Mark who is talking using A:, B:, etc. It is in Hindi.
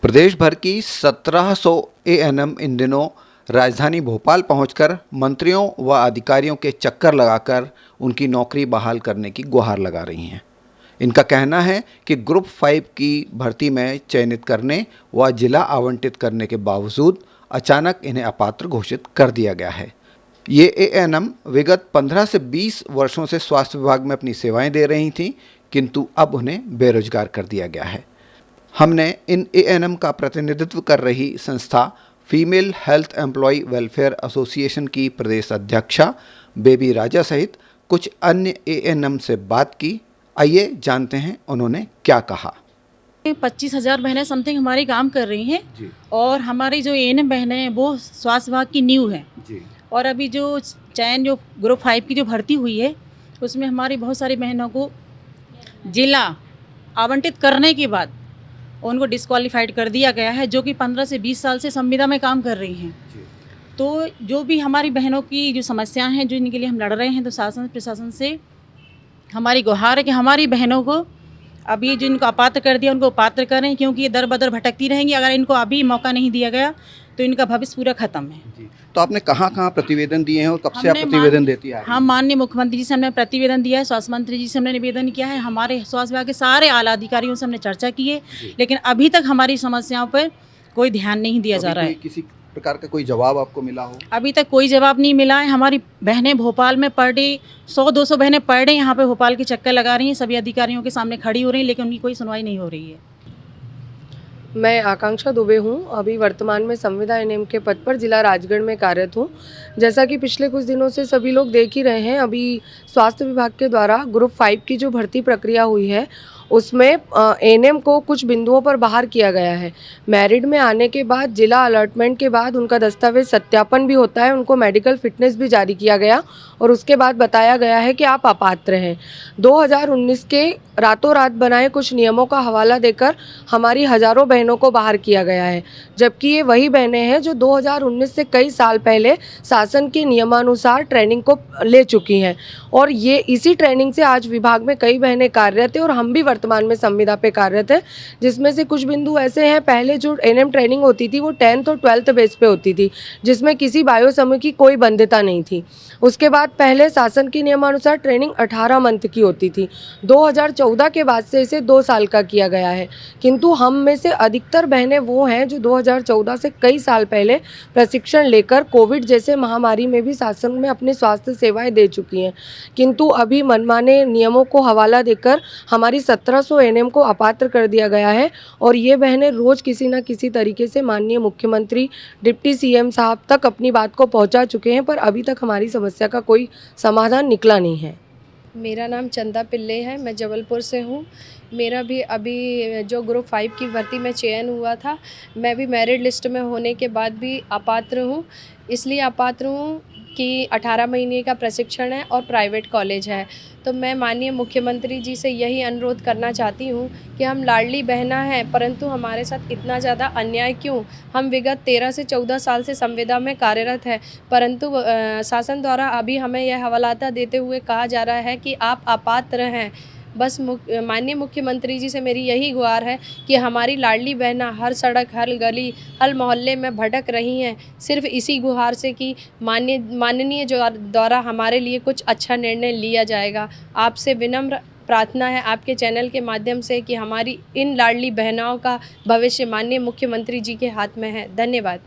A: प्रदेश भर की 1700 एएनएम इन दिनों राजधानी भोपाल पहुंचकर मंत्रियों व अधिकारियों के चक्कर लगाकर उनकी नौकरी बहाल करने की गुहार लगा रही हैं। इनका कहना है कि ग्रुप 5 की भर्ती में चयनित करने व जिला आवंटित करने के बावजूद अचानक इन्हें अपात्र घोषित कर दिया गया है। ये एएनएम विगत 15 से 20 वर्षों से स्वास्थ्य विभाग में अपनी सेवाएं दे रही थीं, किंतु अब उन्हें बेरोजगार कर दिया गया है। हमने इन एएनएम का प्रतिनिधित्व कर रही संस्था female health employ welfare association की प्रदेश अध्यक्षा बेबी राजा सहित कुछ अन्य एएनएम से बात की। आइए जानते हैं उन्होंने क्या कहा।
B: 25,000 बहनें समथिंग हमारी काम कर रही हैं
A: जी।
B: और हमारी जो एएनएम बहनें हैं वो स्वास्थ्य विभाग की नींव है।
A: जी।
B: और अभी जो ग्रुप 5 की जो भर्ती हुई है उसमें हमारी बहुत सारी बहनों को जिला आवंटित करने के बाद उनको डिस्क्वालीफाइड कर दिया गया है, जो कि 15 से 20 साल से संविदा में काम कर रही हैं। तो जो भी हमारी बहनों की जो समस्याएं हैं, जो इनके लिए हम लड़ रहे हैं, तो शासन प्रशासन से हमारी गुहार है कि हमारी बहनों को अभी जो इनको अपात्र कर दिया उनको पात्र करें, क्योंकि ये दर बदर भटकती रहेंगी। अगर इनको अभी मौका नहीं दिया गया तो इनका भविष्य पूरा खत्म है।
A: जी। तो आपने कहाँ कहाँ प्रतिवेदन दिए हैं और कब से आप प्रतिवेदन देती हैं?
B: हम माननीय मुख्यमंत्री जी से हमने प्रतिवेदन दिया है, स्वास्थ्य मंत्री जी से हमने निवेदन किया है, हमारे स्वास्थ्य विभाग के सारे आला अधिकारियों से हमने चर्चा की है, लेकिन अभी तक हमारी समस्याओं पर कोई ध्यान नहीं दिया जा रहा है।
A: किसी प्रकार का कोई जवाब आपको मिला हो?
B: अभी तक कोई जवाब नहीं मिला है। हमारी बहनें भोपाल में पर डे 100-200 बहनें पर डे यहाँ पे भोपाल के चक्कर लगा रही हैं, सभी अधिकारियों के सामने खड़ी हो रही हैं, लेकिन उनकी कोई सुनवाई नहीं हो रही है।
C: मैं आकांक्षा दुबे हूँ। अभी वर्तमान में संविदा एएनएम के पद पर जिला राजगढ़ में कार्यरत हूँ। जैसा कि पिछले कुछ दिनों से सभी लोग देख ही रहे हैं, अभी स्वास्थ्य विभाग के द्वारा ग्रुप 5 की जो भर्ती प्रक्रिया हुई है उसमें एएनएम को कुछ बिंदुओं पर बाहर किया गया है। मैरिट में आने के बाद जिला अलॉटमेंट के बाद उनका दस्तावेज सत्यापन भी होता है, उनको मेडिकल फिटनेस भी जारी किया गया और उसके बाद बताया गया है कि आप अपात्र हैं। 2019 के रातों रात बनाए कुछ नियमों का हवाला देकर हमारी हज़ारों बहनों को बाहर किया गया है, जबकि ये वही बहनें हैं जो 2019 से कई साल पहले शासन के नियमानुसार ट्रेनिंग को ले चुकी हैं और ये इसी ट्रेनिंग से आज विभाग में कई बहनें कार्यरत हैं और हम भी वर्तमान में संविदा पे कार्यरत है। जिसमें से कुछ बिंदु ऐसे हैं, पहले जो एएनएम ट्रेनिंग होती थी वो 10th और 12th बेस पे होती थी, जिसमें किसी बायो समूह की कोई बंध्यता नहीं थी। उसके बाद पहले शासन के नियमानुसार ट्रेनिंग 18 मंथ की होती थी। 2014 के बाद से इसे 2 साल का किया गया है, किंतु हम में से अधिकतर बहनें वो हैं जो 2014 से कई साल पहले प्रशिक्षण लेकर कोविड जैसे महामारी में भी शासन में अपनी स्वास्थ्य सेवाएं दे चुकी हैं, किंतु अभी मनमाने नियमों को हवाला देकर हमारी 1700 एएनएम को अपात्र कर दिया गया है और ये बहनें रोज़ किसी न किसी तरीके से माननीय मुख्यमंत्री, डिप्टी सीएम साहब तक अपनी बात को पहुंचा चुके हैं, पर अभी तक हमारी समस्या का कोई समाधान निकला नहीं है।
D: मेरा नाम चंदा पिल्ले है, मैं जबलपुर से हूँ। मेरा भी अभी जो ग्रुप 5 की भर्ती में चयन हुआ था, मैं भी मेरिट लिस्ट में होने के बाद भी अपात्र हूँ। इसलिए अपात्र हूँ कि 18 महीने का प्रशिक्षण है और प्राइवेट कॉलेज है। तो मैं माननीय मुख्यमंत्री जी से यही अनुरोध करना चाहती हूँ कि हम लाडली बहना हैं, परंतु हमारे साथ इतना ज़्यादा अन्याय क्यों? हम विगत 13 से 14 साल से संविदा में कार्यरत है, परंतु शासन द्वारा अभी हमें यह हवालाता देते हुए कहा जा रहा है कि आप अपात्र हैं। बस माननीय मुख्यमंत्री जी से मेरी यही गुहार है कि हमारी लाडली बहना हर सड़क, हर गली, हर मोहल्ले में भटक रही हैं, सिर्फ इसी गुहार से कि माननीय जो द्वारा हमारे लिए कुछ अच्छा निर्णय लिया जाएगा। आपसे विनम्र प्रार्थना है आपके चैनल के माध्यम से कि हमारी इन लाडली बहनाओं का भविष्य माननीय मुख्यमंत्री जी के हाथ में है। धन्यवाद।